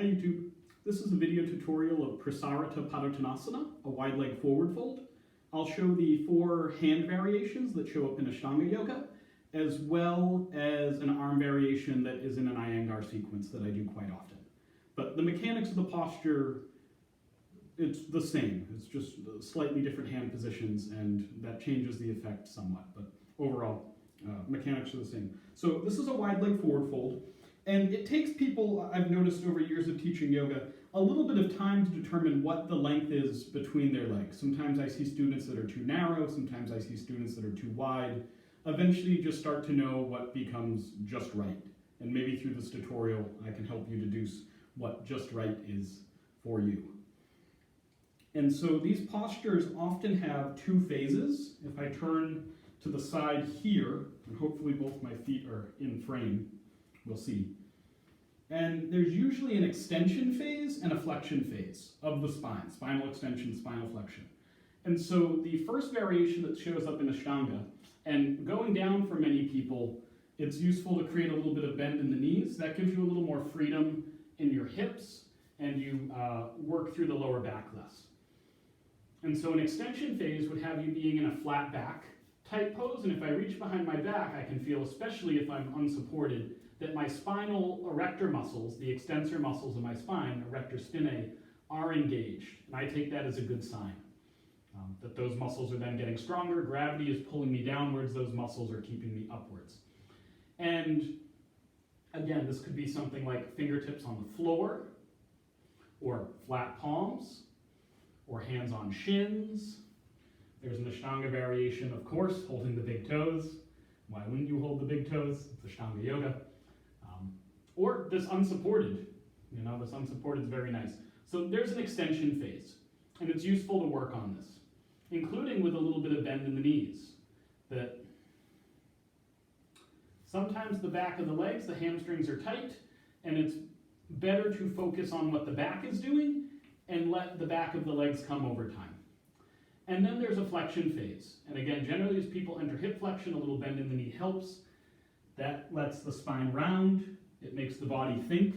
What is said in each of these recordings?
Hi YouTube. This is a video tutorial of Prasarita Padottanasana, a wide leg forward fold. I'll show the 4 hand variations that show up in Ashtanga Yoga, as well as an arm variation that is in an Iyengar sequence that I do quite often. But the mechanics of the posture, it's the same. It's just slightly different hand positions, and that changes the effect somewhat. But overall, mechanics are the same. So this is a wide leg forward fold. And it takes people, I've noticed over years of teaching yoga, a little bit of time to determine what the length is between their legs. Sometimes I see students that are too narrow, sometimes I see students that are too wide. Eventually you just start to know what becomes just right. And maybe through this tutorial I can help you deduce what just right is for you. And so these postures often have 2 phases. If I turn to the side here, and hopefully both my feet are in frame, we'll see. And there's usually an extension phase and a flexion phase of the spine, spinal extension, spinal flexion. And so the first variation that shows up in Ashtanga, and going down for many people, it's useful to create a little bit of bend in the knees. That gives you a little more freedom in your hips, and you work through the lower back less. And so an extension phase would have you being in a flat back type pose, and if I reach behind my back, I can feel, especially if I'm unsupported, that my spinal erector muscles, the extensor muscles of my spine, erector spinae, are engaged. And I take that as a good sign, that those muscles are then getting stronger, gravity is pulling me downwards, those muscles are keeping me upwards. And again, this could be something like fingertips on the floor, or flat palms, or hands on shins. There's an Ashtanga variation, of course, holding the big toes. Why wouldn't you hold the big toes? It's Ashtanga Yoga. Or this unsupported. This unsupported is very nice. So there's an extension phase, and it's useful to work on this, including with a little bit of bend in the knees. That sometimes the back of the legs, the hamstrings are tight, and it's better to focus on what the back is doing and let the back of the legs come over time. And then there's a flexion phase. And again, generally as people enter hip flexion, a little bend in the knee helps. That lets the spine round. It makes the body think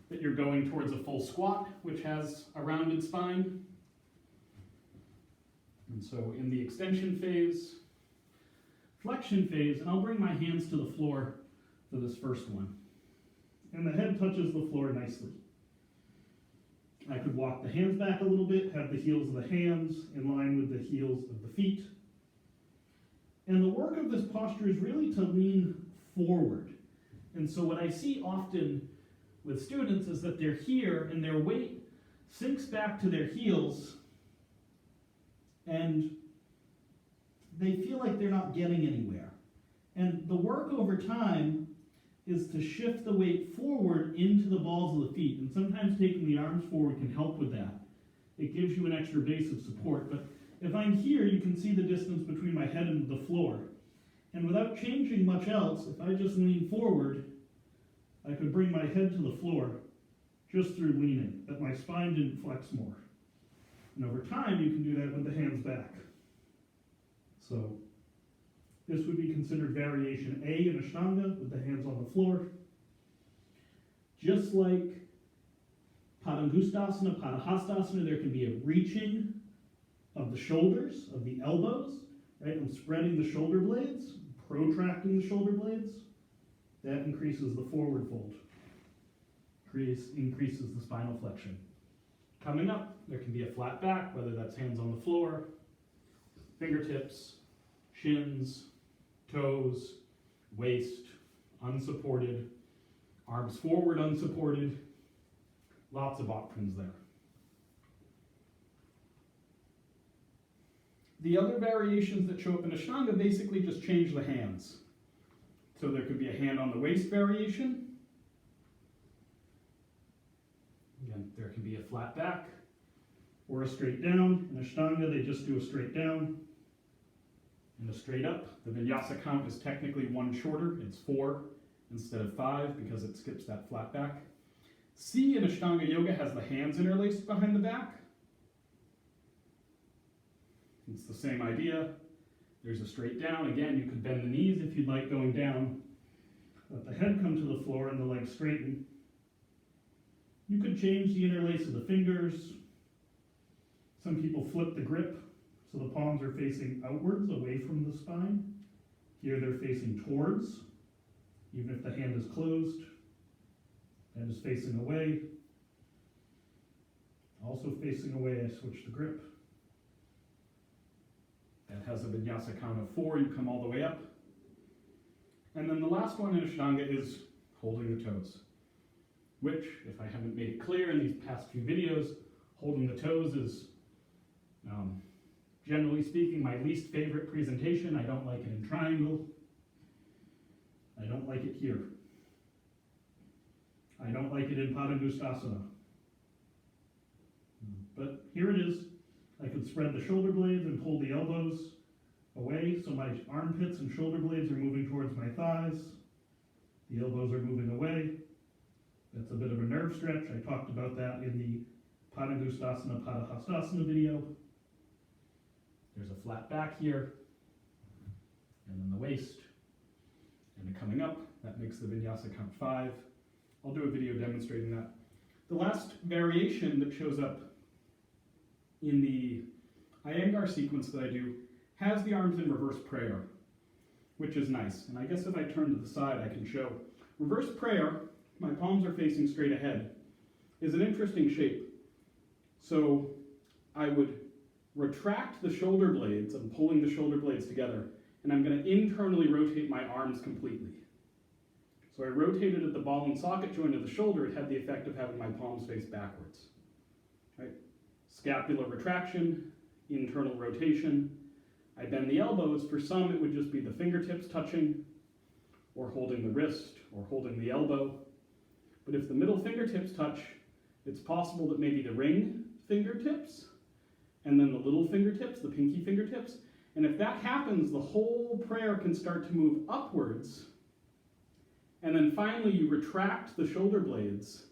that you're going towards a full squat, which has a rounded spine. And so in the extension phase, flexion phase, and I'll bring my hands to the floor for this first one. And the head touches the floor nicely. I could walk the hands back a little bit, have the heels of the hands in line with the heels of the feet. And the work of this posture is really to lean forward. And so what I see often with students is that they're here and their weight sinks back to their heels and they feel like they're not getting anywhere. And the work over time is to shift the weight forward into the balls of the feet. And sometimes taking the arms forward can help with that. It gives you an extra base of support. But if I'm here, you can see the distance between my head and the floor. And without changing much else, if I just lean forward, I could bring my head to the floor just through leaning, that my spine didn't flex more. And over time, you can do that with the hands back. So this would be considered variation A in Ashtanga, with the hands on the floor. Just like Padangustasana, Padahastasana, there can be a reaching of the shoulders, of the elbows, right? I'm spreading the shoulder blades, protracting the shoulder blades. That increases the forward fold, increases the spinal flexion. Coming up, there can be a flat back, whether that's hands on the floor, fingertips, shins, toes, waist, unsupported, arms forward unsupported, lots of options there. The other variations that show up in Ashtanga basically just change the hands. So there could be a hand on the waist variation. Again, there can be a flat back or a straight down. In Ashtanga, they just do a straight down and a straight up. The vinyasa count is technically 1 shorter. It's 4 instead of 5 because it skips that flat back. C in Ashtanga Yoga has the hands interlaced behind the back. It's the same idea. There's a straight down. Again, you could bend the knees if you'd like going down. Let the head come to the floor and the legs straighten. You could change the interlace of the fingers. Some people flip the grip so the palms are facing outwards, away from the spine. Here they're facing towards, even if the hand is closed. Hand is facing away. Also facing away, I switch the grip. That has a vinyasa count of 4, you come all the way up. And then the last one in Ashtanga is holding the toes, which, if I haven't made it clear in these past few videos, holding the toes is, generally speaking, my least favorite presentation. I don't like it in triangle. I don't like it here. I don't like it in Padottanasana. But here it is. I could spread the shoulder blades and pull the elbows away, so my armpits and shoulder blades are moving towards my thighs. The elbows are moving away. That's a bit of a nerve stretch. I talked about that in the Padottanasana, Padahastasana video. There's a flat back here, and then the waist, and then coming up. That makes the vinyasa count 5. I'll do a video demonstrating that. The last variation that shows up in the Iyengar sequence that I do has the arms in reverse prayer, which is nice. And I guess if I turn to the side, I can show. Reverse prayer, my palms are facing straight ahead, is an interesting shape. So I would retract the shoulder blades. I'm pulling the shoulder blades together, and I'm going to internally rotate my arms completely. So I rotated at the ball and socket joint of the shoulder. It had the effect of having my palms face backwards. Right? Scapular retraction, internal rotation. I bend the elbows. For some, it would just be the fingertips touching, or holding the wrist, or holding the elbow. But if the middle fingertips touch, it's possible that maybe the ring fingertips, and then the little fingertips, the pinky fingertips. And if that happens, the whole prayer can start to move upwards. And then finally, you retract the shoulder blades.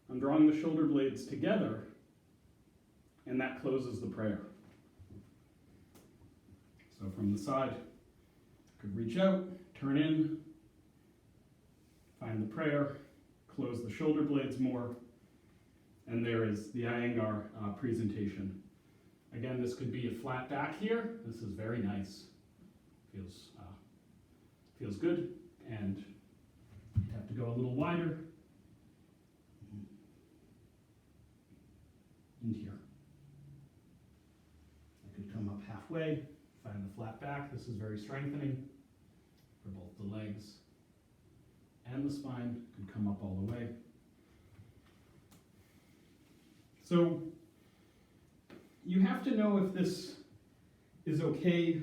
I'm drawing the shoulder blades together, and that closes the prayer. So from the side, I could reach out, turn in, find the prayer, close the shoulder blades more, and there is the Iyengar presentation. Again, this could be a flat back here. This is very nice. Feels good, and you have to go a little wider in here. I could come up halfway, find the flat back. This is very strengthening for both the legs and the spine. Could come up all the way. So you have to know if this is okay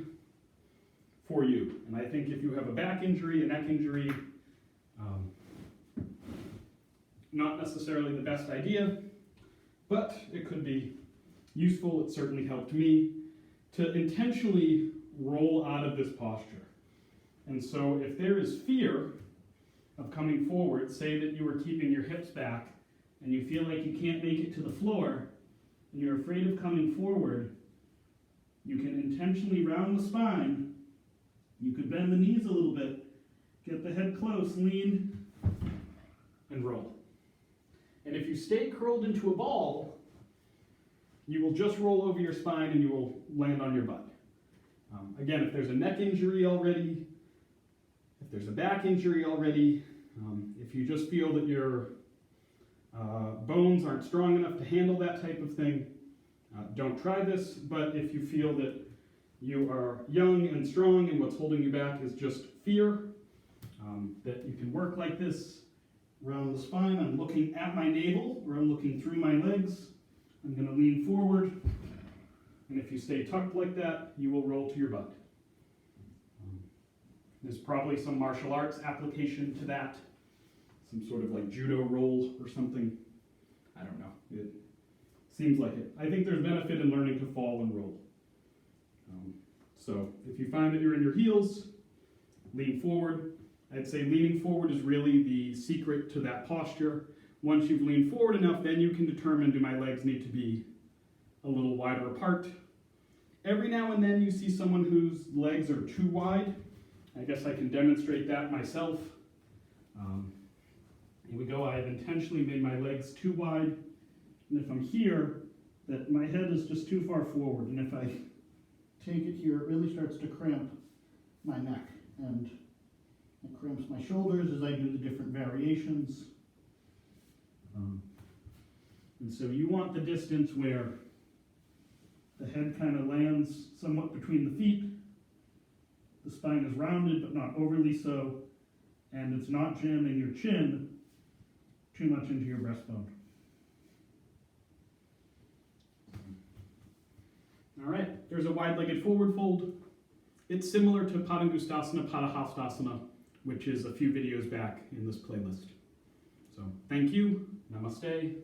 for you. And I think if you have a back injury, a neck injury, not necessarily the best idea, but it could be useful. It certainly helped me to intentionally roll out of this posture. And so if there is fear of coming forward, say that you are keeping your hips back and you feel like you can't make it to the floor, and you're afraid of coming forward, you can intentionally round the spine. You could bend the knees a little bit, get the head close, lean, and roll. And if you stay curled into a ball, you will just roll over your spine and you will land on your butt. Again, if there's a neck injury already, if there's a back injury already, if you just feel that your bones aren't strong enough to handle that type of thing, don't try this. But if you feel that you are young and strong and what's holding you back is just fear, that you can work like this, round the spine. I'm looking at my navel, or I'm looking through my legs. I'm going to lean forward, and if you stay tucked like that, you will roll to your butt. There's probably some martial arts application to that, some sort of like judo roll or something. I don't know. It seems like it. I think there's benefit in learning to fall and roll. So if you find that you're in your heels, lean forward. I'd say leaning forward is really the secret to that posture. Once you've leaned forward enough, then you can determine, do my legs need to be a little wider apart? Every now and then you see someone whose legs are too wide. I guess I can demonstrate that myself. Here we go. I have intentionally made my legs too wide. And if I'm here, that my head is just too far forward. And if I take it here, it really starts to cramp my neck. And it cramps my shoulders as I do the different variations. And so you want the distance where the head kind of lands somewhat between the feet. The spine is rounded, but not overly so. And it's not jamming your chin too much into your breastbone. All right, there's a wide-legged forward fold. It's similar to Padottanasana, Padottanasana, which is a few videos back in this playlist. So thank you, namaste.